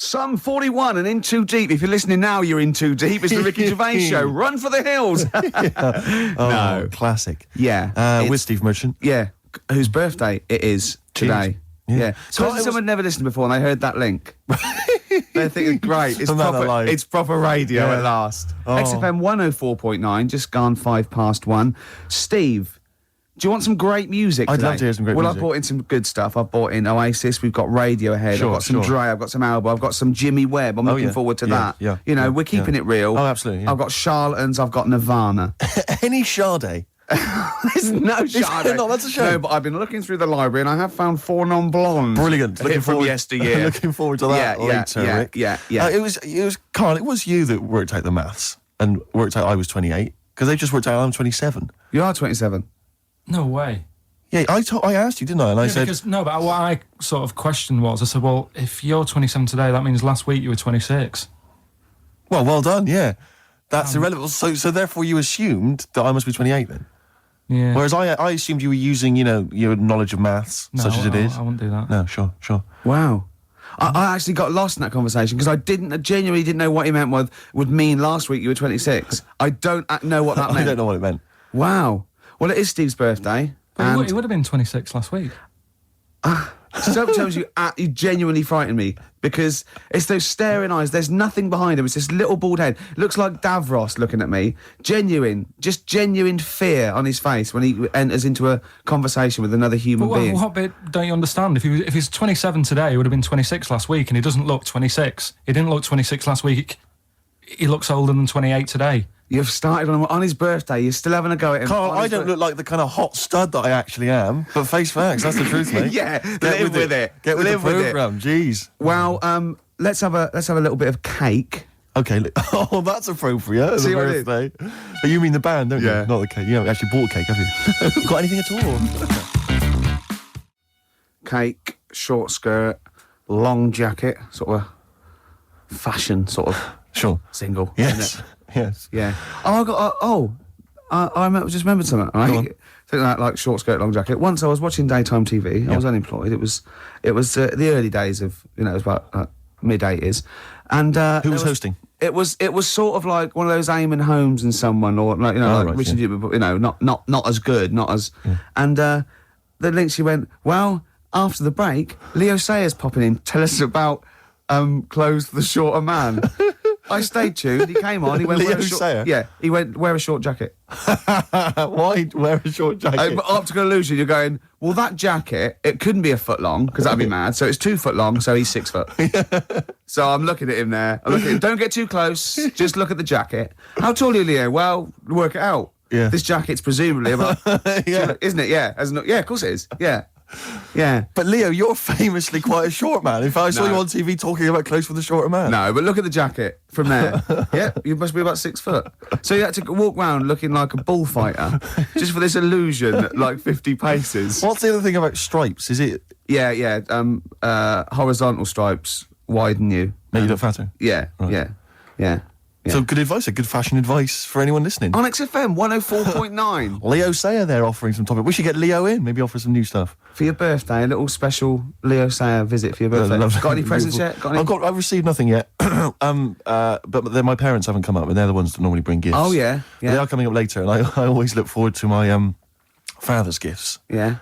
Some 41 and in too deep. If you're listening now, you're in too deep. It's the Ricky Gervais Show. Run for the hills. No. Classic. Yeah. With Steve Merchant. Yeah. Whose birthday it is today. Yeah. So someone never listened before and they heard that link. They're thinking, great, it's proper radio at last. XFM 104.9, just gone 1:05. Steve, do you want some great music today? I'd love to hear some great music. Well, I've brought in some good stuff. I've brought in Oasis, we've got Radiohead, I've got some Dre, I've got some Alba, I've got some Jimmy Webb. I'm looking forward to that. Yeah, you know, we're keeping it real. Oh, absolutely. Yeah. I've got Charlatans, I've got Nirvana. Any Sade? There's no Sade. No, that's a shame. No, but I've been looking through the library and I have found 4 non-blondes. Brilliant. Looking from yesteryear. Looking forward to that later, Rick. Yeah. It was Carl, it was you that worked out the maths and worked out I was 28, because they just worked out I'm 27. You are 27. No way. Yeah, I asked you, didn't I? And I said... But what I sort of questioned was, I said, well, if you're 27 today, that means last week you were 26. Well done, yeah. That's irrelevant. So therefore you assumed that I must be 28 then? Yeah. Whereas I assumed you were using, your knowledge of maths, such as it is. I wouldn't do that. No, sure. Wow. I actually got lost in that conversation because I genuinely didn't know what he meant would mean last week you were 26. I don't know what that meant. I don't know what it meant. Wow. Well, it is Steve's birthday. But he would have been 26 last week. Sometimes you genuinely frighten me because it's those staring eyes. There's nothing behind him. It's this little bald head. Looks like Davros looking at me. Genuine fear on his face when he enters into a conversation with another human being. What bit don't you understand? If he's 27 today, he would have been 26 last week, and he doesn't look 26. He didn't look 26 last week. He looks older than 28 today. You've started on his birthday. You're still having a go at him. Carl, I don't look like the kind of hot stud that I actually am, but face facts, that's the truth, mate. Yeah, live with it. Get with the programme, jeez. Well, let's have a little bit of cake. Okay, that's appropriate. It's a birthday. But you mean the band, don't you? Not the cake. You haven't actually bought a cake, have you? Got anything at all? Cake, short skirt, long jacket, sort of fashion, sort of single. Yes. Yes. Yeah. Oh, I remembered something. Right? Something like short skirt, long jacket. Once I was watching daytime TV. I was unemployed. It was the early days of it was about mid-80s, and who was hosting? It was sort of like one of those Eamon Holmes and someone, or like Richard Jupiter, but not as good, not as. Yeah. And the link, she went, well, after the break, Leo Sayers popping in, tell us about clothes for the shorter man. I stayed tuned. He came on. He went, Leo Sayer? Yeah. He went, wear a short jacket. Why wear a short jacket? Optical illusion. You're going, well, that jacket, it couldn't be a foot long because that'd be mad. So it's 2 foot long. So he's 6 foot. So I'm looking at him there. I'm looking at him. Don't get too close. Just look at the jacket. How tall are you, Leo? Well, work it out. Yeah. This jacket's presumably about, isn't it? Yeah. Yeah. Of course it is. Yeah. Yeah. But Leo, you're famously quite a short man. In fact, I saw you on TV talking about clothes for the shorter man. No, but look at the jacket from there. Yeah, you must be about 6 foot. So you had to walk around looking like a bullfighter just for this illusion at like 50 paces. What's the other thing about stripes? Is it... Yeah. Horizontal stripes widen you. Make you look fatter? Yeah, right. Yeah. So good advice, good fashion advice for anyone listening. On XFM 104.9. Leo Sayer there offering some topic. We should get Leo in, maybe offer some new stuff. For your birthday, a little special Leo Sayer visit for your birthday. Got any presents yet? I've received nothing yet. But my parents haven't come up, and they're the ones that normally bring gifts. Oh, yeah. They are coming up later, and I always look forward to my father's gifts. Yeah.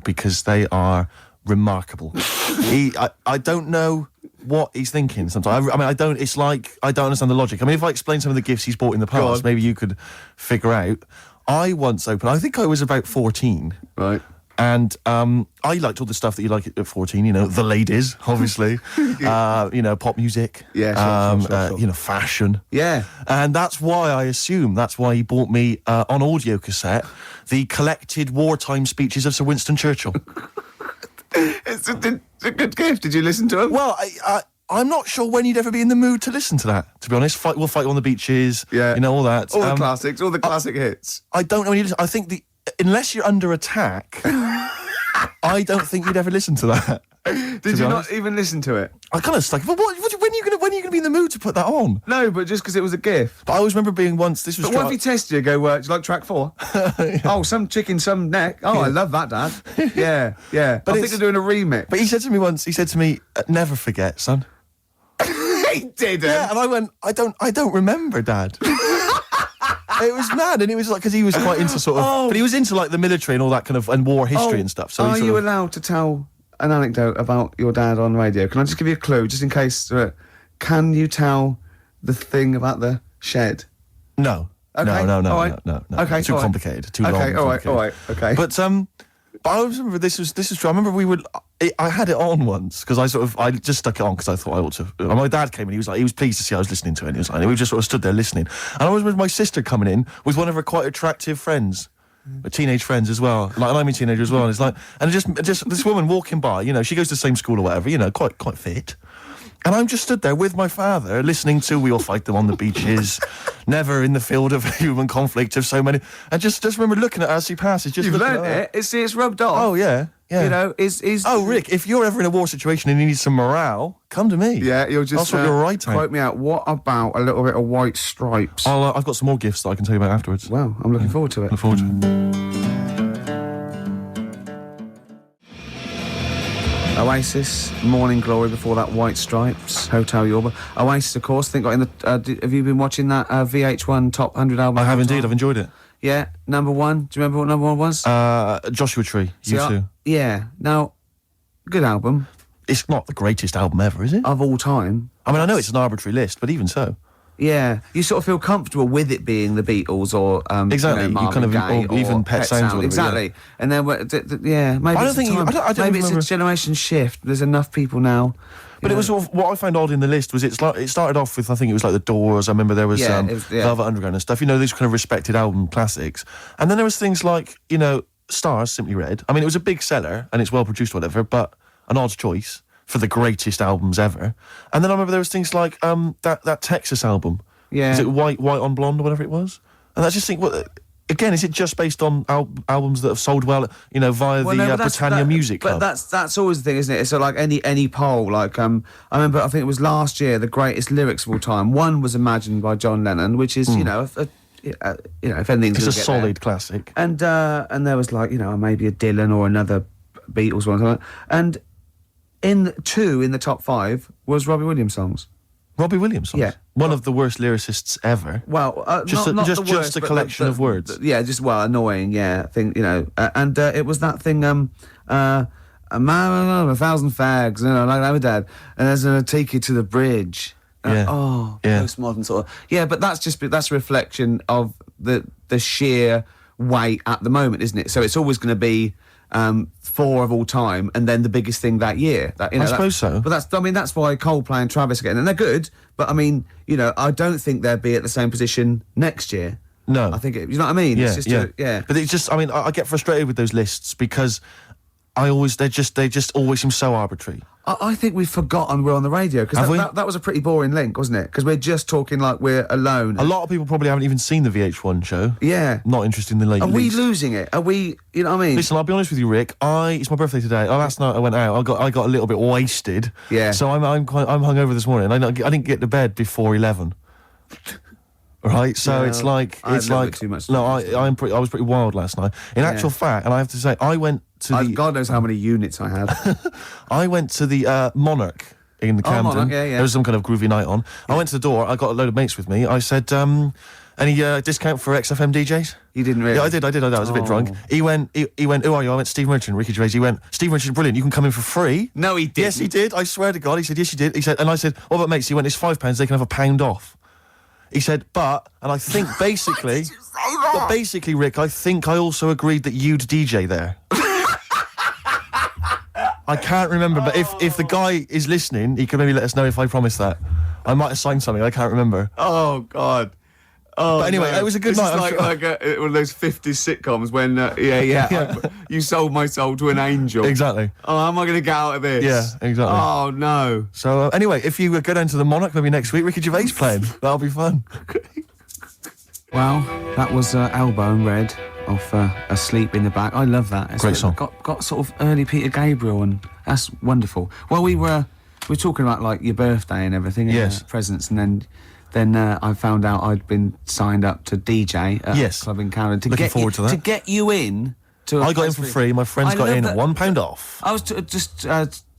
Because they are remarkable. I don't know what he's thinking sometimes. I don't understand the logic. I mean, if I explain some of the gifts he's bought in the past, maybe you could figure out. I once opened, I think I was about 14. Right. And I liked all the stuff that you like at 14, the ladies, obviously, pop music, sure. Fashion. Yeah. And that's why he bought me on audio cassette the collected wartime speeches of Sir Winston Churchill. It's a good gift. Did you listen to him? Well, I'm not sure when you'd ever be in the mood to listen to that, to be honest. We'll fight on the beaches, all that. All the classics, all the classic hits. I don't know when you listen. I think unless you're under attack, I don't think you'd ever listen to that. Did you not even listen to it? I kind of like, well, when are you going to be in the mood to put that on? No, but just because it was a gift. But I always remember being once, this was... But what if he tested you, go, do you like track 4? Yeah. Oh, some chicken, some neck. Oh, I love that, Dad. Yeah. But I think they're doing a remix. But he said to me once, never forget, son. he didn't. Yeah, and I went, I don't remember, Dad. It was mad, and it was like, because he was quite into sort of, but he was into like the military and all that kind of, and war history and stuff. So are he sort you of, allowed to tell an anecdote about your dad on radio? Can I just give you a clue, just in case? Can you tell the thing about the shed? No. Okay. No. All right. No. Okay, Too all right. complicated. Too long. Okay, all right, complicated. okay. But I always remember this is true. I remember I had it on once because I just stuck it on because I thought I ought to. And my dad came in. He was pleased to see I was listening to it. And he was like, and we just sort of stood there listening. And I always remember my sister coming in with one of her quite attractive friends. Teenage friends as well, like, and I'm a teenager as well. And it's like, and just this woman walking by, she goes to the same school or whatever, quite fit. And I'm just stood there with my father, listening to "We All Fight Them on the Beaches," "Never in the Field of Human Conflict" of so many, and just remember looking at her as she passes. Just You've looking learned at her. it. It's rubbed off. Oh yeah. Is Oh, Rick, if you're ever in a war situation and you need some morale, come to me. Yeah, you'll just That's what you're right. quote me out. What about a little bit of White Stripes? I've got some more gifts that I can tell you about afterwards. Well, I'm looking forward to it. Look forward to it. Oasis, Morning Glory before that, White Stripes, Hotel Yorba. Oasis, of course, I think got in the... have you been watching that VH1 Top 100 album? I have indeed. I've enjoyed it. Yeah, number one. Do you remember what number one was? Joshua Tree. See, U2. Yeah. Now, good album. It's not the greatest album ever, is it? Of all time. I mean, I know it's an arbitrary list, but even so. Yeah, you sort of feel comfortable with it being the Beatles or exactly. You Marvin Gaye or even Pet Sounds. Or whatever, exactly. Yeah. And then maybe I don't it's think a time, I don't maybe remember. it's a generation shift. There's enough people now. But it was sort of, what I found odd in the list was it started off with, I think it was like the Doors. I remember there was, Velvet Underground and stuff. These kind of respected album classics. And then there was things like Stars, Simply Red. I mean, it was a big seller and it's well produced, or whatever. But an odd choice for the greatest albums ever. And then I remember there was things like that Texas album. Yeah. Is it White on Blonde or whatever it was? And I just think, again, is it just based on albums that have sold well, via the Britannia Music Club? But that's always the thing, isn't it? It's so like any poll. Like I remember, I think it was last year, the greatest lyrics of all time. One was Imagine by John Lennon, which is if anything's it's a solid classic. And there was like maybe a Dylan or another Beatles one, or something. And in the top 5 was Robbie Williams songs. Robbie Williams songs? Yeah. One of the worst lyricists ever. Well, just not just the worst, a but collection of words. Yeah, just annoying. Yeah, I think and it was that thing. A man, 1,000 fags. Like that with Dad, and there's gonna take you to the bridge. Postmodern sort of. Yeah, but that's a reflection of the sheer weight at the moment, isn't it? So it's always going to be 4 of all time, and then the biggest thing that year. I suppose so. But that's why Coldplay and Travis are getting, and they're good. But I mean, I don't think they'll be at the same position next year. No, I think you know what I mean. Yeah, it's just But it's just, I get frustrated with those lists because they just always seem so arbitrary. I think we've forgotten we're on the radio because that was a pretty boring link, wasn't it? Because we're just talking like we're alone. A lot of people probably haven't even seen the VH1 show. Yeah. Not interested in the late. Are we losing it? Are we? You know what I mean? Listen, I'll be honest with you, Rick. It's my birthday today. Last night I went out. I got a little bit wasted. Yeah. So I'm hungover this morning. I didn't get to bed before 11. Right, so Yeah, it's like too much no, I was pretty wild last night. In actual fact, and I have to say, I went to God knows how many units I had. I went to the Monarch in the Camden. Monarch, yeah. There was some kind of groovy night on. Yeah. I went to the door. I got a load of mates with me. I said, any discount for XFM DJs? You didn't really? Yeah, I did. I was a bit drunk. He went, who are you? I went, Steve Merchant, Ricky Gervais. He went, Steve Merchant, brilliant. You can come in for free. No, he didn't. Yes, he did. I swear to God. He said, yes, you did. He said, and I said, what about mates? He went, it's £5. They can have a £1 off. He said, and I think basically, but basically, Rick, I think I also agreed that you'd DJ there. I can't remember, but if the guy is listening, he can maybe let us know if I promised that. I might have signed something, I can't remember. Oh, God. Oh, but anyway, no. it was a good night. This is like one of those 50s sitcoms when, you sold my soul to an angel. Exactly. Oh, how am I going to get out of this? Yeah, exactly. Oh, no. So, anyway, if you go down to the Monarch maybe next week, Ricky Gervais playing. That'll be fun. Well, that was Elbow and Red off Asleep in the Back. I love that. It's great song. Got sort of early Peter Gabriel, and that's wonderful. Well, we were talking about, like, your birthday and everything. Yes. And, presents, and then I found out I'd been signed up to DJ at a club in Camden. Looking forward to that. To get you in. I got in for free. My friends got in at £1 off. I was just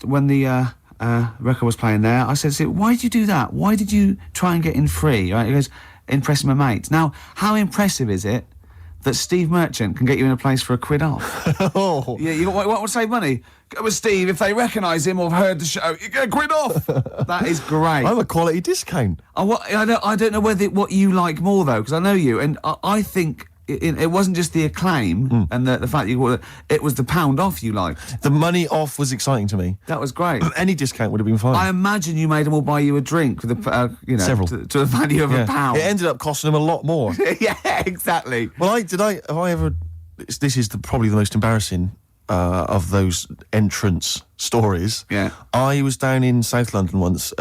when the record was playing there. I said, why did you do that? Why did you try and get in free? Right? He goes, impressing my mates. Now, how impressive is it that Steve Merchant can get you in a place for £1 off? Oh. Yeah, you want to save money? Go with Steve. If they recognise him or have heard the show, you get £1 off. That is great. I'm a quality discount. I don't know what you like more though, because I know you, and I think it wasn't just the acclaim and the fact it was the £1 off you liked. The money off was exciting to me. That was great. Any discount would have been fine. I imagine you made them all buy you a drink with Several. to the value of £1. It ended up costing them a lot more. Yeah, exactly. Well, have I ever? This is probably the most embarrassing of those entrance stories. Yeah. I was down in South London once,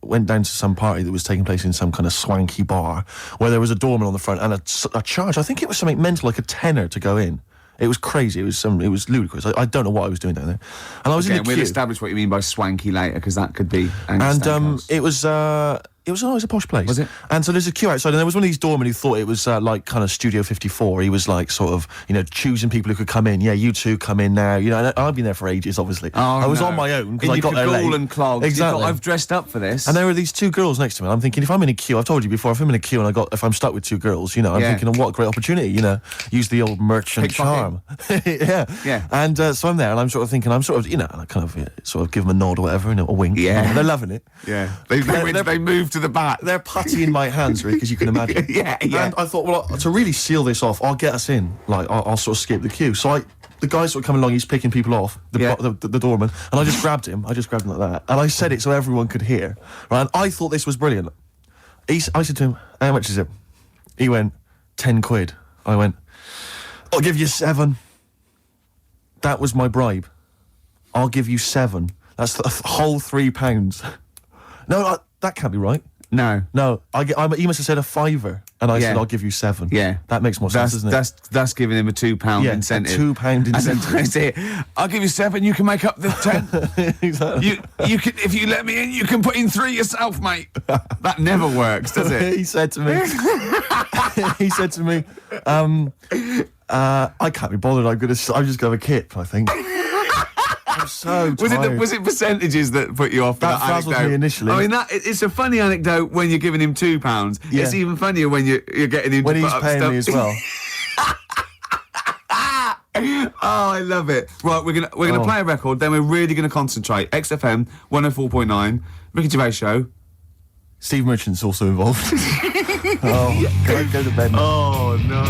went down to some party that was taking place in some kind of swanky bar where there was a doorman on the front and a charge. I think it was something mental, like £10 to go in. It was crazy. It was ludicrous. I don't know what I was doing down there. And I was in the queue. We'll establish what you mean by swanky later, because that could be. It was a posh place. Was it? And so there's a queue outside, and there was one of these doormen who thought it was like kind of Studio 54. He was like sort of, choosing people who could come in. Yeah, you two come in now. And I've been there for ages, obviously. Oh, I was on my own because I got there late. And clogs. Exactly. I've dressed up for this. And there were these two girls next to me. And I'm thinking, if I'm in a queue, I've told you before, if I'm in a queue and if I'm stuck with two girls, I'm thinking, what a great opportunity, use the old merchant charm. Yeah. And so I'm there, and I'm sort of thinking, I kind of sort of give them a nod or whatever, a wink. Yeah. They're loving it. Yeah. They moved to the back. They're putty in my hands, Rick, as you can imagine. Yeah. And I thought, well, to really seal this off, I'll get us in. Like, I'll sort of skip the queue. So the guy sort of coming along, he's picking people off, the doorman, and I just grabbed him. I just grabbed him like that. And I said it so everyone could hear. Right? And I thought this was brilliant. I said to him, how much is it? He went, £10. I went, I'll give you 7. That was my bribe. I'll give you 7. That's the whole £3. No, that can't be right. No. He must have said a £5, and I said, I'll give you 7. Yeah. That makes more sense, doesn't it? That's giving him a £2 incentive. A £2 incentive. That's it. I'll give you 7, you can make up the 10. Exactly. You can, if you let me in, you can put in 3 yourself, mate. That never works, does it? He said to me, I can't be bothered, I'm just gonna have a kip, I think. I'm so tired. Was it percentages that put you off? That frazzled me initially. I mean, it's a funny anecdote when you're giving him £2. Yeah. It's even funnier when you're getting him when to he's put up paying stuff. me as well. Oh, I love it. Right, we're gonna play a record, then we're really gonna concentrate. XFM 104.9, Ricky Gervais Show. Steve Merchant's also involved. Oh, can I go to bed now? Oh no.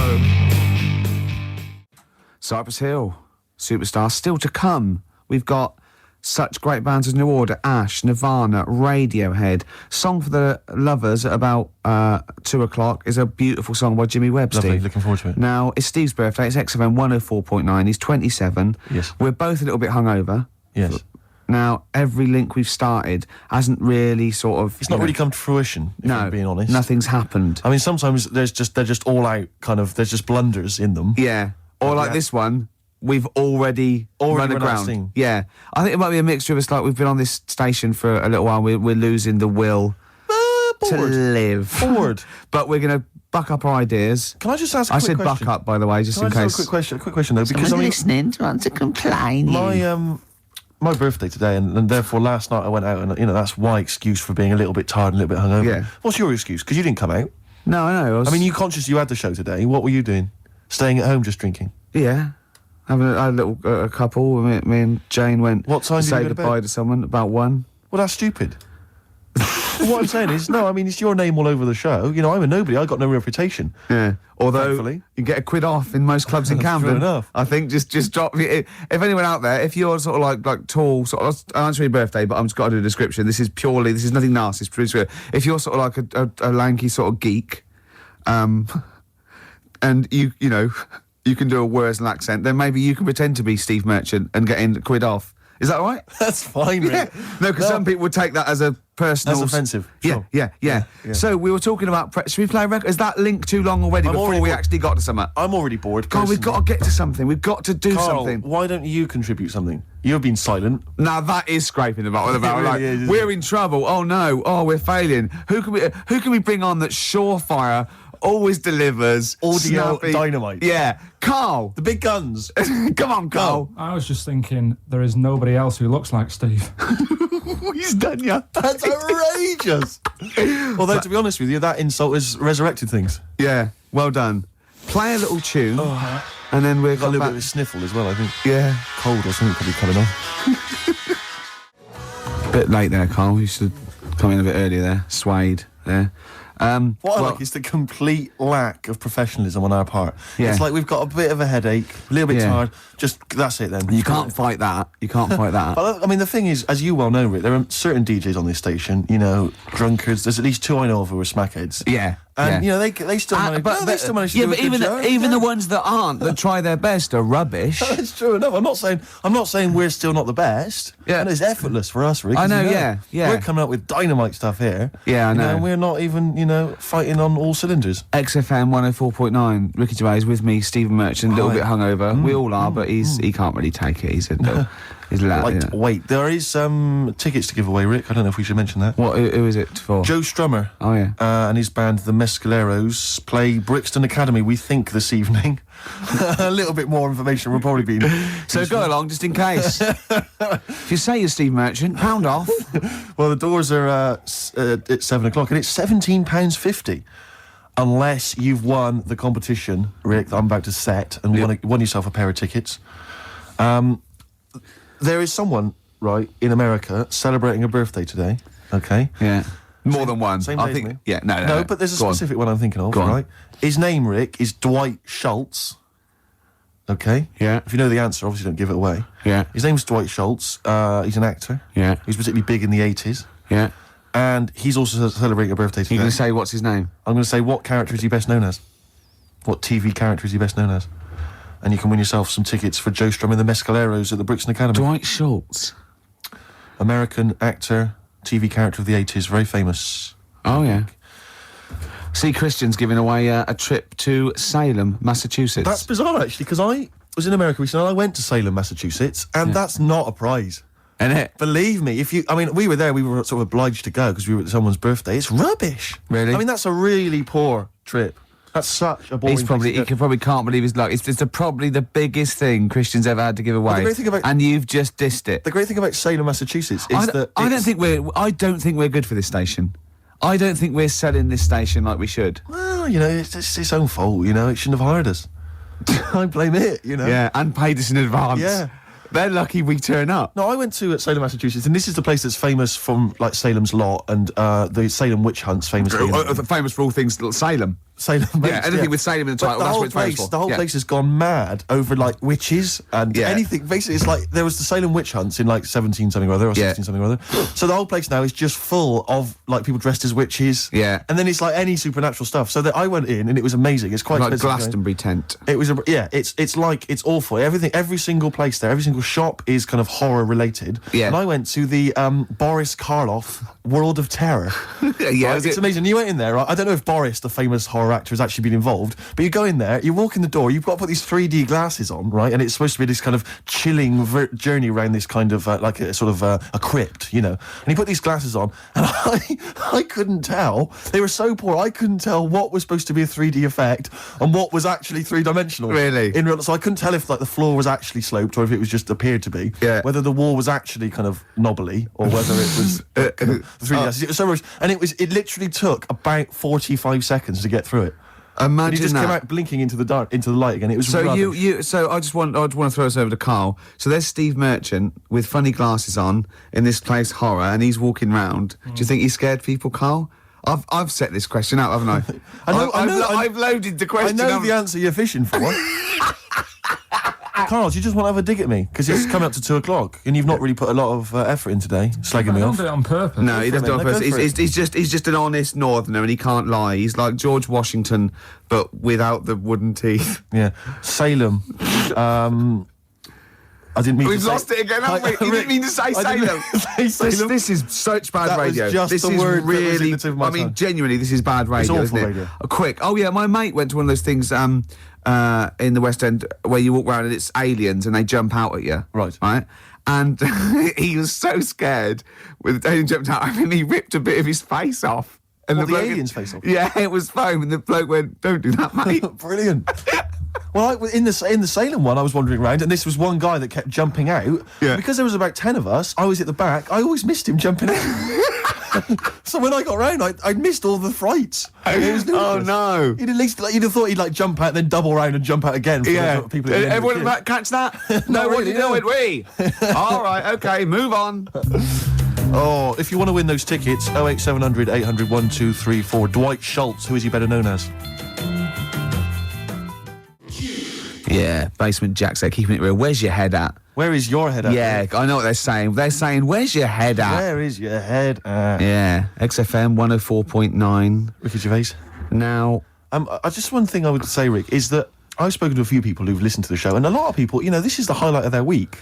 Cypress Hill, Superstar, still to come. We've got such great bands as New Order, Ash, Nirvana, Radiohead. Song for the Lovers at about 2 o'clock is a beautiful song by Jimmy Webb. Lovely, Steve. looking forward to it. Now, it's Steve's birthday. It's XFM 104.9. He's 27. Yes. We're both a little bit hungover. Yes. Now, every link we've started hasn't really sort of... It's not really come to fruition, if I'm being honest. Nothing's happened. I mean, sometimes they're just all out, there's just blunders in them. Yeah. Or like this one, we've already run run out of aground. steam. Yeah. I think it might be a mixture of us, like we've been on this station for a little while, we're losing the will to live. Bored. But we're going to buck up our ideas. Can I just ask a I quick said question? buck up, by the way, just in Can I case. just have a quick question though, because I mean, listening wants to complain. my birthday today, and therefore last night I went out, and that's my excuse for being a little bit tired and a little bit hungover. Yeah. What's your excuse? Because you didn't come out. No, I know. I mean, you conscious you had the show today. What were you doing? Staying at home, just drinking? Yeah. Having a little couple. Me and Jane went What time to did say you go to bed? goodbye to someone, about 1. Well, that's stupid. What I'm saying is, no, I mean, it's your name all over the show. I'm a nobody. I got no reputation. Yeah. Although Thankfully. you get £1 off in most clubs in Camden. True enough. I think just drop. If anyone out there, if you're sort of like tall, sort of, I'll answer your birthday, but I'm just got to do a description. This is nothing nasty. It's pretty sweet. If you're sort of like a lanky sort of geek, and you can do a Worsley accent, then maybe you can pretend to be Steve Merchant and get in £1 off. Is that all right? That's fine, Rick. Yeah. No, because some people would take that as a personal... That's offensive. Yeah, Sure. yeah. So we were talking about... should we play a record? Is that link too long already before we actually got to something? I'm already bored. God, we've got to get to something. We've got to do Carl, something. why don't you contribute something? You've been silent. Now that is scraping the bottom of the barrel. really Like, is, isn't we're in trouble. Oh no. Oh, we're failing. Who can we bring on that's surefire, always delivers, Audio snappy? dynamite. Yeah, Carl. The big guns. Come on, Carl. I was just thinking there is nobody else who looks like Steve. He's done ya. That's outrageous. Although, to be honest with you, that insult has resurrected things. Yeah, well done. Play a little tune, and then we're Got a going little back. bit of a sniffle as well, I think. Yeah. Cold or something probably coming on. Bit late there, Carl. You should come in a bit earlier there. Swayed there. What I like is the complete lack of professionalism on our part. Yeah. It's like we've got a bit of a headache, a little bit Yeah. tired. Just that's it then. You can't fight that. You can't fight that. But I mean, the thing is, as you well know, Rick, there are certain DJs on this station. You know, drunkards. There's at least 2 I know of who are smackheads. Yeah. And yeah. you know they still manage. They still manage to do a but good job. even the ones that aren't, that try their best, are rubbish. It's true enough. I'm not saying we're still not the best. Yeah. And it's effortless for us, Rick. I as know, you yeah. We're coming up with dynamite stuff here. Yeah, I You know. and we're not even, fighting on all cylinders. XFM 104.9. Ricky Gervais with me, Stephen Merchant, a little Hi. bit hungover. We all are, but he can't really take it. He's loud. Wait, there is tickets to give away, Rick. I don't know if we should mention that. What? Who is it for? Joe Strummer. Oh, yeah. And his band, the Mescaleros, play Brixton Academy, we think, this evening. A little bit more information will probably be... So go along, just in case. If you say you're Steve Merchant, pound off. Well, the doors are at 7 o'clock, and it's £17.50. Unless you've won the competition, Rick, that I'm about to set, and won yourself a pair of tickets. There is someone, right, in America celebrating a birthday today, okay? Yeah. More than one. Same I day as think. me. Yeah, no. No, but there's a Go on. specific one I'm thinking of, Go on. right? His name, Rick, is Dwight Schultz. Okay? Yeah. If you know the answer, obviously don't give it away. Yeah. His name's Dwight Schultz. He's an actor. Yeah. He was particularly big in the 80s. Yeah. And he's also celebrating a birthday today. You're going to say what's his name? I'm going to say, what character is he best known as? What TV character is he best known as? And you can win yourself some tickets for Joe Strum and the Mescaleros at the Brixton Academy. Dwight Schultz. American actor, TV character of the 80s, very famous. Oh, yeah. See, Christian's giving away a trip to Salem, Massachusetts. That's bizarre, actually, because I was in America recently and I went to Salem, Massachusetts, and that's not a prize. Isn't it? Believe me, we were there, we were sort of obliged to go because we were at someone's birthday. It's rubbish. Really? I mean, that's a really poor trip. That's such a boring He probably can't believe his luck. It's probably the biggest thing Christian's ever had to give away. great thing about- and you've just dissed it. The great thing about Salem, Massachusetts is that I don't think we're good for this station. I don't think we're selling this station like we should. Well, it's its own fault, it shouldn't have hired us. I blame it, Yeah, and paid us in advance. Yeah. They're lucky we turn up. No, I went to Salem, Massachusetts, and this is the place that's famous from, like, Salem's Lot and the Salem witch hunts, famously. Famous for all things Salem. Salem. Yeah, anything with Salem in the title, But that's what it's famous for. The whole Yeah. place has gone mad over, like, witches and Yeah. anything. Basically, it's like there was the Salem witch hunts in, like, 17 something or other, or Yeah. 16 something or other. So the whole place now is just full of, like, people dressed as witches. Yeah. And then it's like any supernatural stuff. So that I went in and it was amazing. It's quite Like expensive going. Glastonbury tent. It was it's awful. Every single place there, every single shop is kind of horror related. Yeah. And I went to the Boris Karloff World of Terror. Yeah, Right, is it's it- amazing. You went in there, right? I don't know if Boris, the famous horror actor, has actually been involved, but you go in there, you walk in the door, you've got to put these 3D glasses on, right? And it's supposed to be this kind of chilling journey around this kind of like a sort of a crypt, And you put these glasses on, and I couldn't tell. They were so poor, I couldn't tell what was supposed to be a 3D effect and what was actually three-dimensional. Really? So I couldn't tell if like the floor was actually sloped or if it was just appeared to be. Yeah. Whether the wall was actually kind of knobbly or whether it was like, kind of 3D glasses. It was so much, and it literally took about 45 seconds to get through it. And Imagine he just that. came out blinking into the light again. It was So rubbish. so I just want to throw us over to Carl. So there's Steve Merchant with funny glasses on in this place horror, and he's walking round. Do you think he scared people, Carl? I've set this question out, haven't I? I've loaded the I question. know the answer you're fishing for. Carl, do you just want to have a dig at me? Because it's coming up to 2 o'clock, and you've not really put a lot of effort in today, slagging me I don't off. do it on purpose. No, he doesn't do it on Go purpose. for it. He's just an honest northerner, and he can't lie. He's like George Washington, but without the wooden teeth. Yeah, Salem. I didn't mean We've to say... lost it again, haven't we? You didn't mean to say I Salem. didn't say Salem. This is such bad That was radio. just this the is word that was in really. the tip of my I mean, tongue. genuinely, this is bad radio, awful isn't it? radio. Quick. Oh yeah, my mate went to one of those things in the West End where you walk around and it's aliens and they jump out at you. Right. Right. And he was so scared when the alien jumped out. I mean, he ripped a bit of his face off. And What, the bloke- alien's face off? Yeah, it was foam, and the bloke went, "Don't do that, mate." Brilliant. Well, in the Salem one, I was wandering around, and this was one guy that kept jumping out. Yeah. Because there was about 10 of us, I was at the back. I always missed him jumping out. So when I got round, I'd missed all the frights. It was Oh no! You'd at least you'd have thought he'd like jump out, then double round and jump out again. For Yeah. the people. At the end of the Everyone queue. catch that? No, Not what are really, you no. doing? We. All right. Okay. Move on. Oh, if you want to win those tickets, 08700 800 1234. Dwight Schultz, who is he better known as? Yeah. Basement Jack said, keeping it real. Where's your head at? Where is your head at? Yeah. I know what they're saying. They're saying, where's your head at? Where is your head at? Yeah. XFM 104.9. Ricky Gervais. Now. Just one thing I would say, Rick, is that I've spoken to a few people who've listened to the show, and a lot of people, this is the highlight of their week.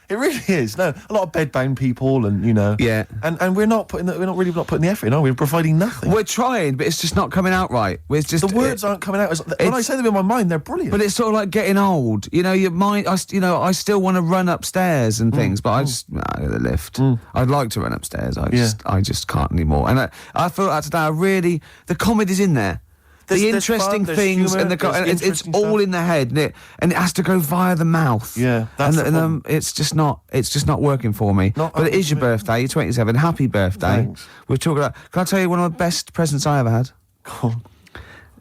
It really is. No, a lot of bedbound people, and Yeah. and we're not putting the effort in, are we? We're providing nothing. We're trying, but it's just not coming out right. It's just The words aren't coming out. When I say them in my mind, they're brilliant. But it's sort of like getting old. Your mind. I still want to run upstairs and things, but I just the lift. I'd like to run upstairs. I just can't anymore. And I felt that today. The comedy's in there. The There's interesting fun, there's things humour, and there's it's interesting all stuff. in the head, and it has to go via the mouth. Yeah, that's the problem. it's just not working for me. Not But it is your working. birthday. You're 27. Happy birthday. Thanks. We're talking about. Can I tell you one of the best presents I ever had? Go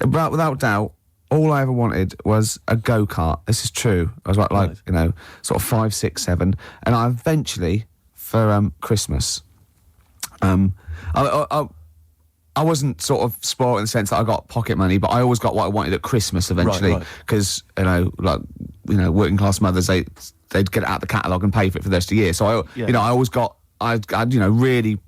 on. Without doubt, all I ever wanted was a go-kart. This is true. I was like sort of 5, 6, 7, and I eventually, for Christmas, I wasn't sort of spoiled in the sense that I got pocket money, but I always got what I wanted at Christmas eventually, Right. because working class mothers they'd get it out the catalogue and pay for it for the rest of the year. So I always got. I really,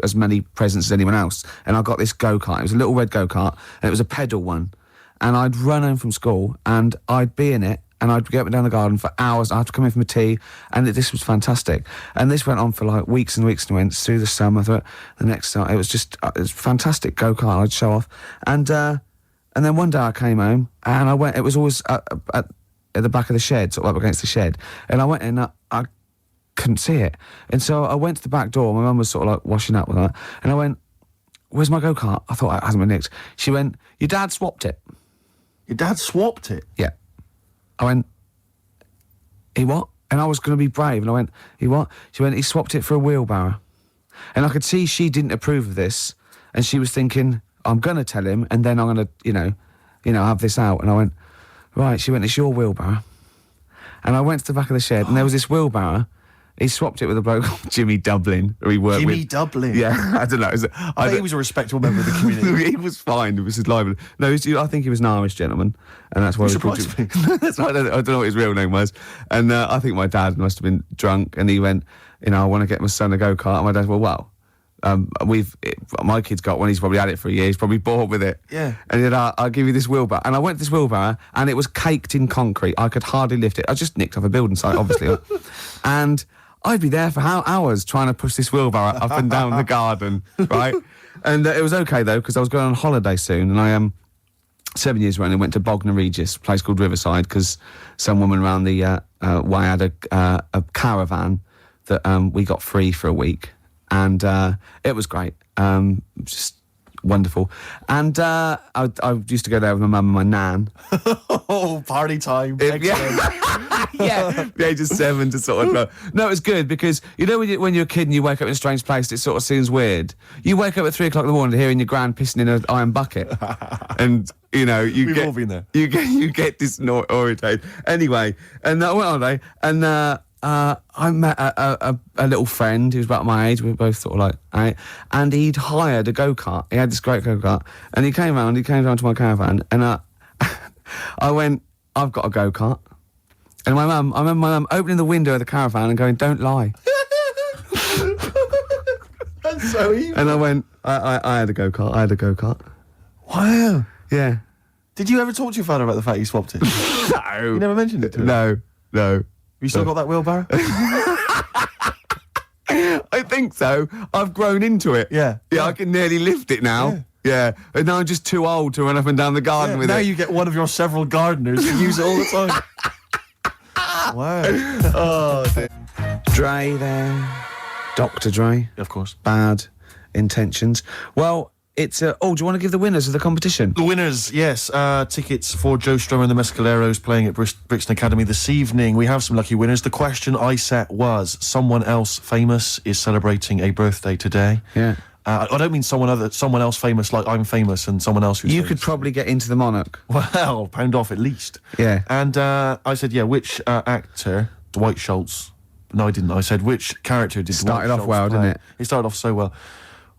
as many presents as anyone else. And I got this go-kart. It was a little red go-kart, and it was a pedal one. And I'd run home from school, and I'd be in it, and I'd get up and down the garden for hours. I'd have to come in for my tea, and this was fantastic. And this went on for like weeks and weeks, and went through the summer, through the next summer. It was just it was fantastic go-kart. I'd show off. And then one day I came home, and I went, it was always at the back of the shed, sort of up against the shed. And I went in, I couldn't see it. And so I went to the back door. My mum was sort of like washing up with that. And I went, where's my go-kart? I thought it hasn't been nicked. She went, your dad swapped it. Your dad swapped it? Yeah. I went, he what? And I was going to be brave. And I went, he what? She went, he swapped it for a wheelbarrow. And I could see she didn't approve of this. And she was thinking, I'm going to tell him, and then I'm going to, have this out. And I went, right. She went, it's your wheelbarrow. And I went to the back of the shed, and there was this wheelbarrow. He swapped it with a bloke called Jimmy Dublin, who he worked with. Jimmy Dublin? Yeah, I don't know. He was a respectable member of the community. He was fine. It was his lively. No, I think he was an Irish gentleman, and that's why we called surprised him. That's why I don't know what his real name was. And I think my dad must have been drunk, and he went, I want to get my son a go-kart. And my dad said, well, my kid's got one. He's probably had it for a year. He's probably bored with it. Yeah. And he said, I'll give you this wheelbarrow. And I went to this wheelbarrow, and it was caked in concrete. I could hardly lift it. I just nicked off a building site, obviously. And I'd be there for hours trying to push this wheelbarrow up and down the garden, right? And it was okay, though, because I was going on holiday soon, and I 7 years running, went to Bognor Regis, a place called Riverside, because some woman around the way had a caravan that we got free for a week, and it was great, just wonderful. And I used to go there with my mum and my nan. Oh, party time. Yeah, the age of 7 to sort of no, it was good because when you're a kid and you wake up in a strange place, it sort of seems weird. You wake up at 3 o'clock in the morning hearing your gran pissing in an iron bucket, and We've all been there. You get disorientated. Anyway, and I went on holiday, and I met a little friend who was about my age. We were both sort of like, and he'd hired a go-kart. He had this great go-kart, and he came round to my caravan, and I went, I've got a go-kart. And I remember my mum opening the window of the caravan and going, don't lie. That's so evil. And I went, I had a go-kart. Wow. Yeah. Did you ever talk to your father about the fact he swapped it? No. You never mentioned it to him? No. You still got that wheelbarrow? I think so. I've grown into it. Yeah. Yeah, I can nearly lift it now. Yeah. And now I'm just too old to run up and down the garden with now it. you get one of your several gardeners to use it all the time. Wow. Oh, dear. Dre there. Dr. Dre. Of course. Bad intentions. Well, it's do you want to give the winners of the competition? The winners, yes. Tickets for Joe Strummer and the Mescaleros playing at Brixton Academy this evening. We have some lucky winners. The question I set was, someone else famous is celebrating a birthday today. Yeah. I don't mean someone else famous like I'm famous and someone else who's You famous. could probably get into the Monarch. Well, pound off at least. Yeah. And I said, which actor, Dwight Schultz. No, I didn't. I said, which character did Started Dwight off Schultz well, play? didn't it? It started off so well.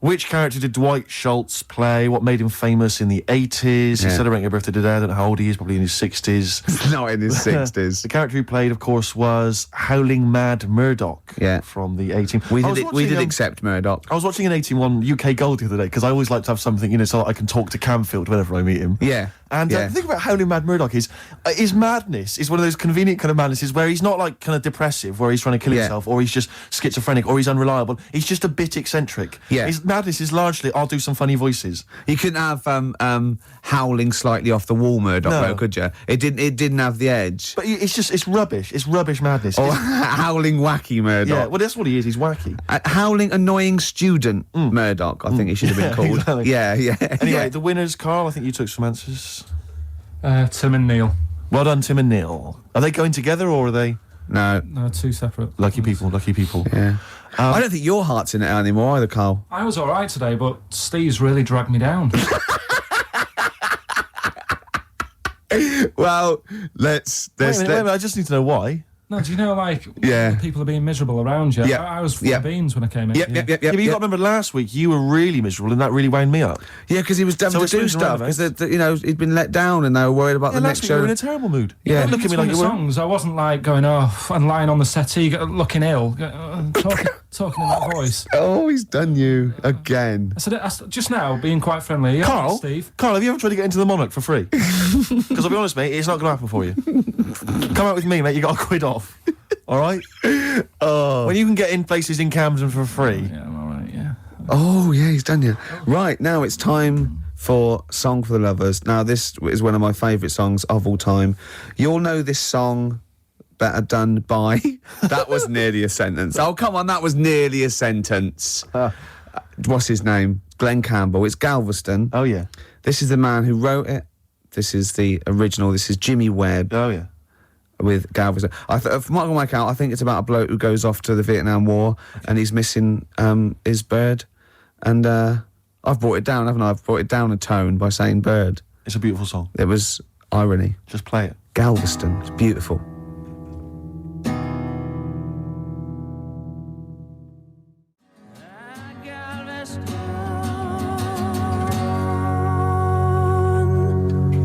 Which character did Dwight Schultz play? What made him famous in the 80s? He's Yeah. celebrating a birthday today. I don't know how old he is, probably in his 60s. Not in his 60s. The character he played, of course, was Howling Mad Murdoch from the 18. We did accept Murdoch. I was watching an 18-1 UK Gold the other day because I always like to have something, so that I can talk to Camfield whenever I meet him. Yeah. And the thing about Howling Mad Murdoch is his madness is one of those convenient kind of madnesses where he's not like kind of depressive, where he's trying to kill himself, or he's just schizophrenic, or he's unreliable. He's just a bit eccentric. Yeah. His madness is largely, I'll do some funny voices. You couldn't have howling slightly off the wall Murdoch, though, could you? It didn't have the edge. But it's rubbish. It's rubbish madness. Or howling wacky Murdoch. Yeah, well, that's what he is. He's wacky. Howling annoying student Murdoch, I think he should have been called. Exactly. Yeah. Anyway, the winners, Carl, I think you took some answers. Tim and Neil. Well done, Tim and Neil. Are they going together or are they? No. No, two separate. Lucky people. Yeah. I don't think your heart's in it anymore either, Carl. I was all right today, but Steve's really dragged me down. Well, let's... Wait a minute, I just need to know why. No, do you know, Yeah. people are being miserable around you? Yeah. I was full of beans when I came in. Yep. Yeah, but you got to remember last week you were really miserable and that really wound me up. Yeah, because he was devil So to do it's stuff. moving around, Because, he'd been let down and they were worried about the last next week you show. were in a terrible mood. Yeah. Look at me like you were. songs. I wasn't going off and lying on the settee, looking ill, talking in that voice. Oh, he's done you again. I said just now, being quite friendly. Yeah, Steve. Carl, have you ever tried to get into the Monarch for free? Because I'll be honest, mate, it's not going to happen for you. Come out with me, mate, you got a quid off. All right? When you can get in places in Camden for free. Yeah, I'm all right. Yeah. Oh, yeah, he's done you. Right, now it's time for Song for the Lovers. Now, this is one of my favourite songs of all time. You'll know this song better done by... That was nearly a sentence. Oh, come on, that was nearly a sentence. What's his name? Glenn Campbell. It's Galveston. Oh, yeah. This is the man who wrote it. This is the original. This is Jimmy Webb. Oh, yeah. With Galveston. From what I can work out, I think it's about a bloke who goes off to the Vietnam War and he's missing his bird. And I've brought it down, haven't I? I've brought it down a tone by saying bird. It's a beautiful song. It was irony. Just play it. Galveston. It's beautiful.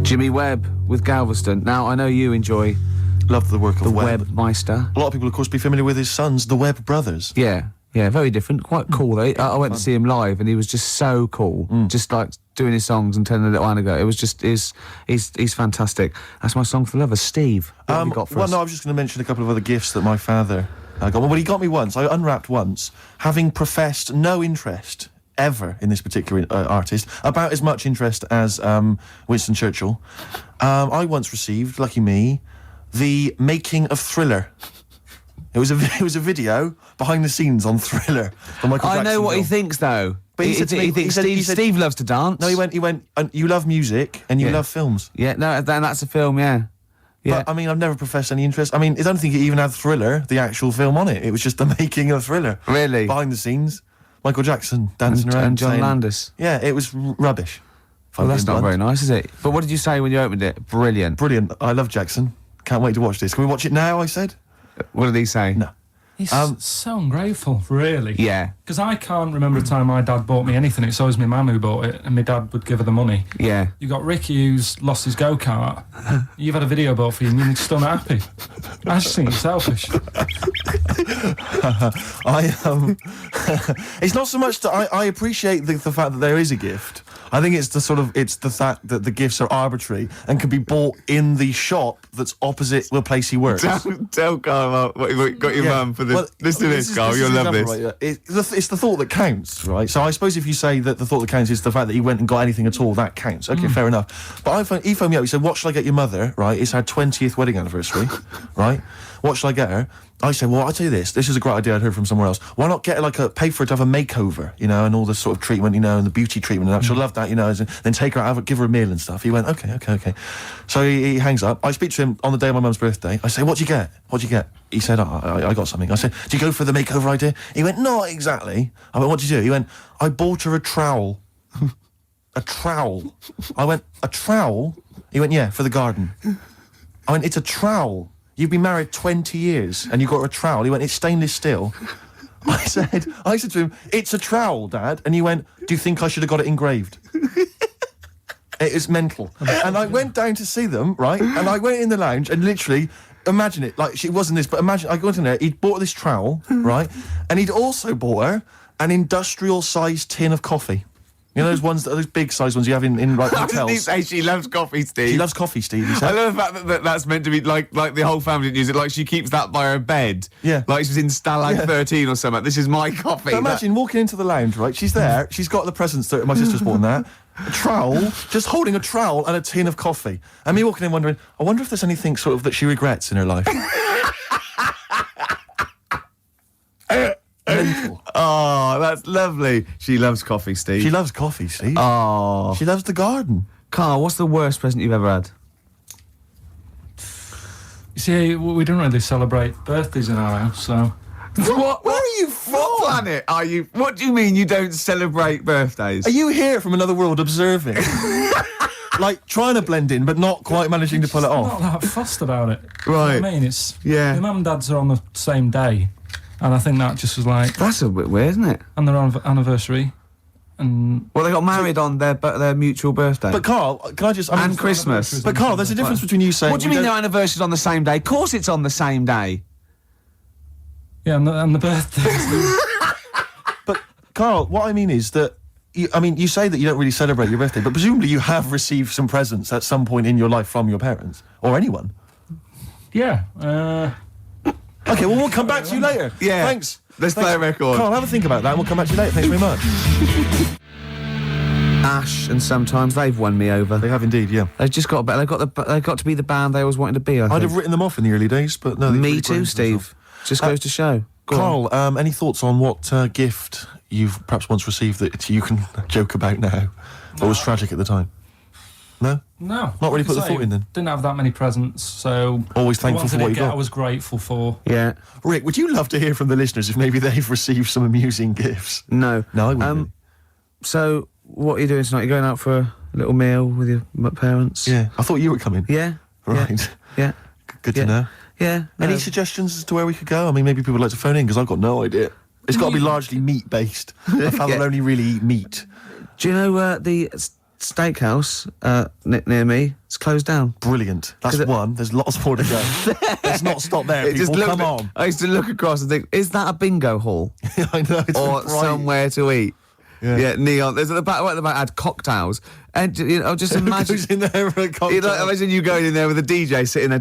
Jimmy Webb with Galveston. Now, I know you enjoy Love the work of the Webb. Webmeister. A lot of people, of course, be familiar with his sons, the Webb brothers. Yeah, very different. Quite cool, though. I went to see him live, and he was just so cool. Just like doing his songs and telling a little anecdote. It was just, he's fantastic. That's my song for lovers. Steve, what have you got for us? No, I was just going to mention a couple of other gifts that my father got. Well, he got me once. I unwrapped once, having professed no interest ever in this particular artist, about as much interest as Winston Churchill. I once received, lucky me, the making of Thriller. It was a video behind the scenes on Thriller. The Michael I know Jackson what he film. thinks, though. But he he said to me- thinks he said- Steve loves to dance. No, he went. You love music and you Yeah. love films. Yeah, no, that's a film. Yeah. But I mean, I've never professed any interest. I mean, I don't think it even had Thriller, the actual film, on it. It was just the making of Thriller. Really? Behind the scenes, Michael Jackson dancing around and John saying- Landis. Yeah, it was rubbish. If I'm Well, that's being not blunt. very nice, is it? But what did you say when you opened it? Brilliant. Brilliant. I love Jackson. Can't wait to watch this. Can we watch it now? I said. What did he say? No. He's so ungrateful, really. Yeah. Because I can't remember a time my dad bought me anything. It's always my mum who bought it, and my dad would give her the money. Yeah. You got Ricky who's lost his go-kart. You've had a video bought for you and you're still not happy. I just think it's selfish. It's not so much that I appreciate the fact that there is a gift. I think it's the fact that the gifts are arbitrary and can be bought in the shop that's opposite the place he works. Tell Carl what you got your mum for this. Well, Listen to this, Carl. is You'll the love example, this. right, yeah. It's the thought that counts, right? So I suppose if you say that the thought that counts is the fact that he went and got anything at all, that counts. Okay, fair enough. But he phoned me up. He said, "What shall I get your mother?" Right? It's her 20th wedding anniversary, right? what should I get her? I said, well, I'll tell you this is a great idea I'd heard from somewhere else. Why not get her pay for her to have a makeover, you know, and all the sort of treatment, you know, and the beauty treatment and that. She'll love that, you know, and then take her out, give her a meal and stuff. He went, okay. So he hangs up. I speak to him on the day of my mum's birthday. I say, what'd you get? He said, I got something. I said, do you go for the makeover idea? He went, not exactly. I went, what'd you do? He went, I bought her a trowel. A trowel. I went, a trowel? He went, yeah, for the garden. I went, it's a trowel. You've been married 20 years and you got her a trowel. He went, it's stainless steel. I said to him, it's a trowel, Dad. And he went, do you think I should have got it engraved? It is mental. And I went down to see them, right? And I went in the lounge and literally, imagine it, like, it wasn't this, but imagine, I got in there, he'd bought this trowel, right? And he'd also bought her an industrial-sized tin of coffee. You know those big size ones you have in like hotels. Did he say she loves coffee, Steve? She loves coffee, Steve. He said. I love the fact that that's meant to be like the whole family didn't use it. Like she keeps that by her bed. Yeah. Like she's in Stalag 13 or something. This is my coffee. But imagine walking into the lounge, right? She's there. She's got the presents that my sister's bought and that. A trowel, just holding a trowel and a tin of coffee. And me walking in wondering, I wonder if there's anything sort of that she regrets in her life. Mental. Oh, that's lovely. She loves coffee, Steve. She loves coffee, Steve. Oh. She loves the garden. Carl, what's the worst present you've ever had? You see, we don't really celebrate birthdays in our house, so... What? Where are you from? What planet are you? What do you mean you don't celebrate birthdays? Are you here from another world observing? Like, trying to blend in, but not quite managing to pull it off? Not that fussed about it. You know Right. what I mean? It's... Yeah. My mum and dad's are on the same day, and I think that just was like... That's a bit weird, isn't it? And their anniversary, and... Well, they got married on their mutual birthday. But Carl, can I just... I mean, and Christmas. But Carl, there's a difference between you saying... What do you mean their anniversary's on the same day? Of course it's on the same day. Yeah, and the birthday. But Carl, what I mean is that you say that you don't really celebrate your birthday, but presumably you have received some presents at some point in your life from your parents or anyone. Yeah. Okay, well, we'll come back to you later. Yeah. Thanks. Let's play a record. Carl, have a think about that and we'll come back to you later. Thanks very much. Ash and Sometimes they've won me over. They have indeed, yeah. They've just got better. They've got to be the band they always wanted to be. I I'd think. have written them off in the early days, but no. Me too, Steve. Just goes to show. Go on. Carl, any thoughts on what gift you've perhaps once received that you can joke about now, or was tragic at the time? No? No. Not really like put I the say, thought in then? Didn't have that many presents, so... Always thankful for what you got. I was grateful for. Yeah. Rick, would you love to hear from the listeners if maybe they've received some amusing gifts? No. No, I wouldn't. Really. So, what are you doing tonight? You going out for a little meal with your parents? Yeah, I thought you were coming. Yeah. Right. Yeah. Good to know. Yeah. Any suggestions as to where we could go? I mean, maybe people would like to phone in because I've got no idea. It's got to be largely meat-based. A fella will only really eat meat. Do you know the steakhouse near me? It's closed down. Brilliant. That's one. There's lots more to go. Let's not stop there, people. Come on. I used to look across and think, is that a bingo hall? I know. It's Or bright. somewhere to eat? Yeah, neon. There's at the back. Right at the back had cocktails, and you know, just imagine. Who's in there for a cocktail? You know, imagine you going in there with a DJ sitting there.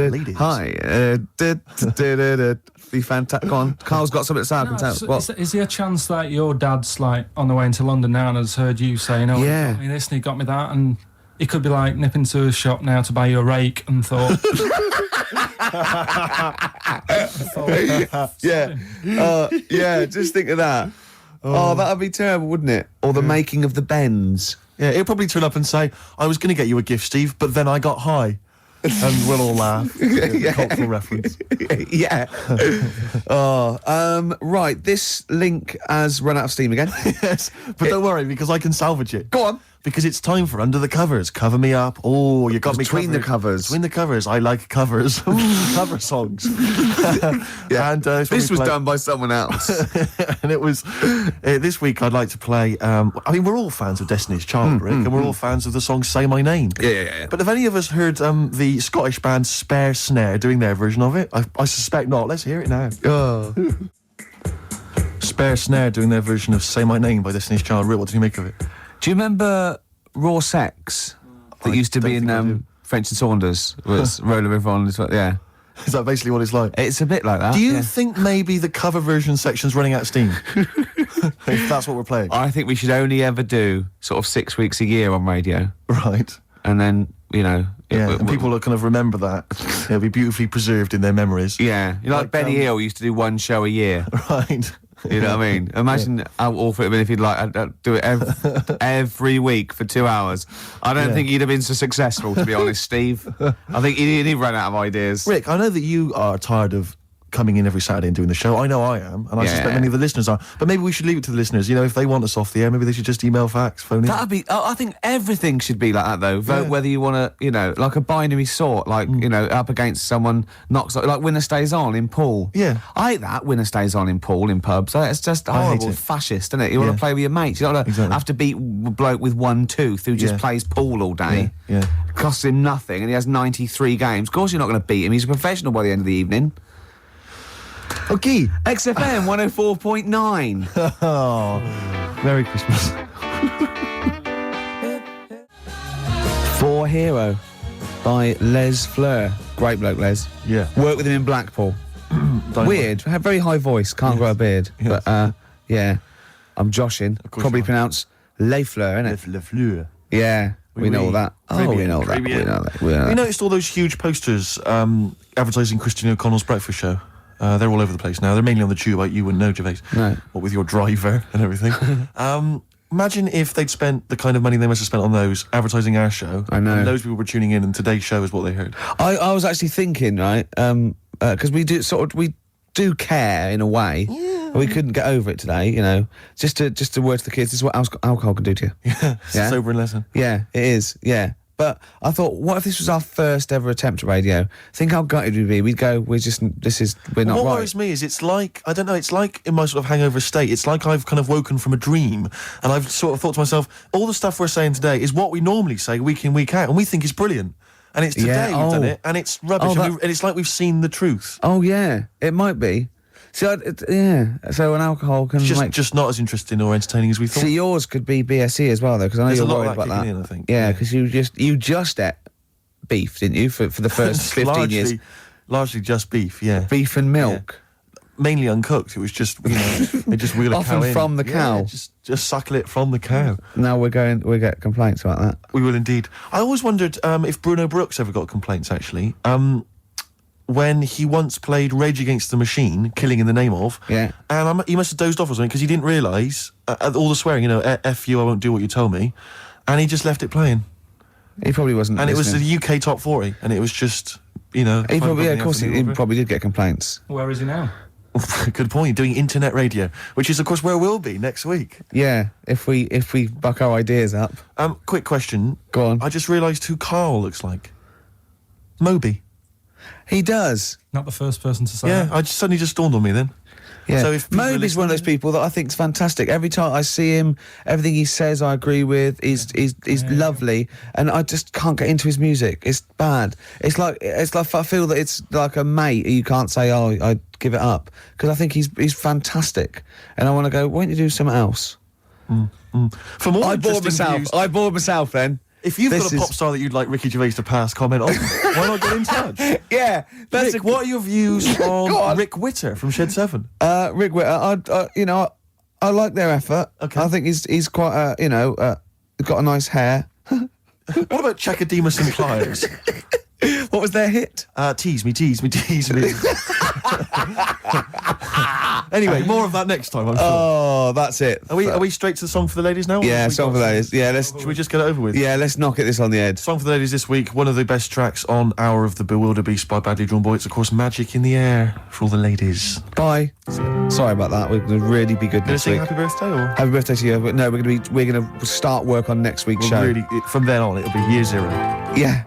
Ladies. Hi. Be fantastic. Go on. Carl's got something to say. I can tell. What? Is there a chance that your dad's like on the way into London now and has heard you saying, "Oh, Yeah. he got me this and he got me that," and he could be like nipping to a shop now to buy you a rake and thought, Yeah. Just think of that. Oh, that'd be terrible, wouldn't it? Or the making of the Bends. Yeah, he'll probably turn up and say, I was going to get you a gift, Steve, but then I got high. And we'll all laugh. Cultural reference. Yeah. Right, this link has run out of steam again. Yes, but don't worry, because I can salvage it. Go on. Because it's time for Under the Covers. Cover me up. Oh, you got me Between the covered. covers. Between the covers. I like covers. Cover songs. Yeah. And This was done by someone else. And it was this week I'd like to play I mean, we're all fans of Destiny's Child, Rick, and we're all fans of the song Say My Name. Yeah. But have any of us heard the Scottish band Spare Snare doing their version of it? I suspect not. Let's hear it now. Oh. Spare Snare doing their version of Say My Name by Destiny's Child. Rick, what do you make of it? Do you remember Raw Sex that I used to don't be think I do. in French and Saunders? Was Roller River on as well? Yeah. Is that basically what it's like? It's a bit like that. Do you yeah. think maybe the cover version section's running out of steam? If that's what we're playing. I think we should only ever do sort of 6 weeks a year on radio. Right. And then you know. And people will kind of remember that. It'll be beautifully preserved in their memories. Yeah, like Benny Hill used to do one show a year. Right. You know what I mean? Imagine how awful it'd been if he'd like do it every week for 2 hours. I don't think he'd have been so successful, to be honest, Steve. I think he'd run out of ideas. Rick, I know that you are tired of coming in every Saturday and doing the show. I know I am, and I suspect many of the listeners are. But maybe we should leave it to the listeners. You know, if they want us off the air, maybe they should just email, fax, phone in. That'd be. I think everything should be like that, though. Vote whether you want to, you know, like a binary sort, like you know, up against someone knocks, like winner stays on in pool. Yeah, I hate that winner stays on in pool in pubs. It's just horrible, fascist, isn't it? You want to play with your mates. You don't have to beat a bloke with one tooth who just plays pool all day. Yeah. Costs him nothing, and he has 93 games. Of course, you're not going to beat him. He's a professional by the end of the evening. Okay. XFM 104.9. Oh, Merry Christmas. For Hero by Les Fleur. Great bloke, Les. Yeah. Worked with him in Blackpool. Weird. Had very high voice. Can't grow a beard. Yes. But, yeah. I'm joshing. Probably pronounced Les Fleur, innit? Le Fleur. Yeah. We know all that. Caribbean, We know that. Caribbean. We know that. We know that. You noticed all those huge posters advertising Christian O'Connell's breakfast show? They're all over the place now. They're mainly on the tube. Like you wouldn't know, Gervais. No. What with your driver and everything. Imagine if they'd spent the kind of money they must have spent on those advertising our show. I know. And those people were tuning in, and today's show is what they heard. I was actually thinking, right, because we do care in a way. Yeah. We couldn't get over it today, you know. Just to word to the kids, this is what alcohol can do to you. Yeah, it's a sobering lesson. Yeah, it is. Yeah. But I thought, what if this was our first ever attempt at radio? Think how gutted we'd be. We'd go, we're not What right. worries me is it's like, I don't know, it's like in my sort of hangover state, it's like I've kind of woken from a dream, and I've sort of thought to myself, all the stuff we're saying today is what we normally say week in, week out, and we think is brilliant. And it's today we've done it, and it's rubbish, and it's like we've seen the truth. Oh, yeah, it might be. See, so an alcohol can just not as interesting or entertaining as we thought. See, yours could be BSE as well, though, because I know There's you're a lot worried of that about that. kicking in, I think. Yeah, because you just ate beef, didn't you, for the first 15 years? Largely just beef, yeah. Beef and milk. Yeah. Mainly uncooked. It was just, you know, they just wheel a Often cow in. from the cow. Yeah, just suckle it from the cow. Now we get complaints about that. We will indeed. I always wondered if Bruno Brooks ever got complaints, actually. When he once played Rage Against the Machine, Killing in the Name of, and he must have dozed off or something because he didn't realise all the swearing, you know, F you, I won't do what you told me, and he just left it playing. He probably wasn't. And listening. it was the UK top 40, and it was just, you know. He probably, of course, he probably did get complaints. Where is he now? Good point. Doing internet radio, which is, of course, where we'll be next week. Yeah, if we buck our ideas up. Quick question. Go on. I just realised who Carl looks like. Moby. He does. Not the first person to say Yeah, that. suddenly just dawned on me then. Yeah. So if people are Moby's one of those people that I think is fantastic. Every time I see him, everything he says I agree with. He's lovely, and I just can't get into his music. It's bad. It's like I feel that it's like a mate you can't say, oh, I give it up, because I think he's fantastic, and I want to go, why don't you do something else? For more I bored interesting myself. views, I bored myself then. if you've got a pop star that you'd like Ricky Gervais to pass comment on, why not get in touch? Yeah, that's Rick, what are your views on Rick Witter from Shed 7? Rick Witter. I like their effort. Okay. I think he's quite got a nice hair. What about Chakademus and Pliers? What was their hit? Tease me, tease me, tease me. Anyway, more of that next time, I'm sure. Oh, that's it. Are we straight to the song for the ladies now? or Yeah, have we song got- for the ladies. Yeah, Should we just get it over with? Yeah, let's knock this on the head. Song for the ladies this week, one of the best tracks on Hour of the Bewilderbeast by Badly Drawn Boy. It's, of course, Magic in the Air for all the ladies. Bye. Sorry about that. We're going to really be good Gonna next sing week. happy birthday, or? Happy birthday to you. But no, we're going to start work on next week's show. Really, from then on, it'll be year zero. Yeah.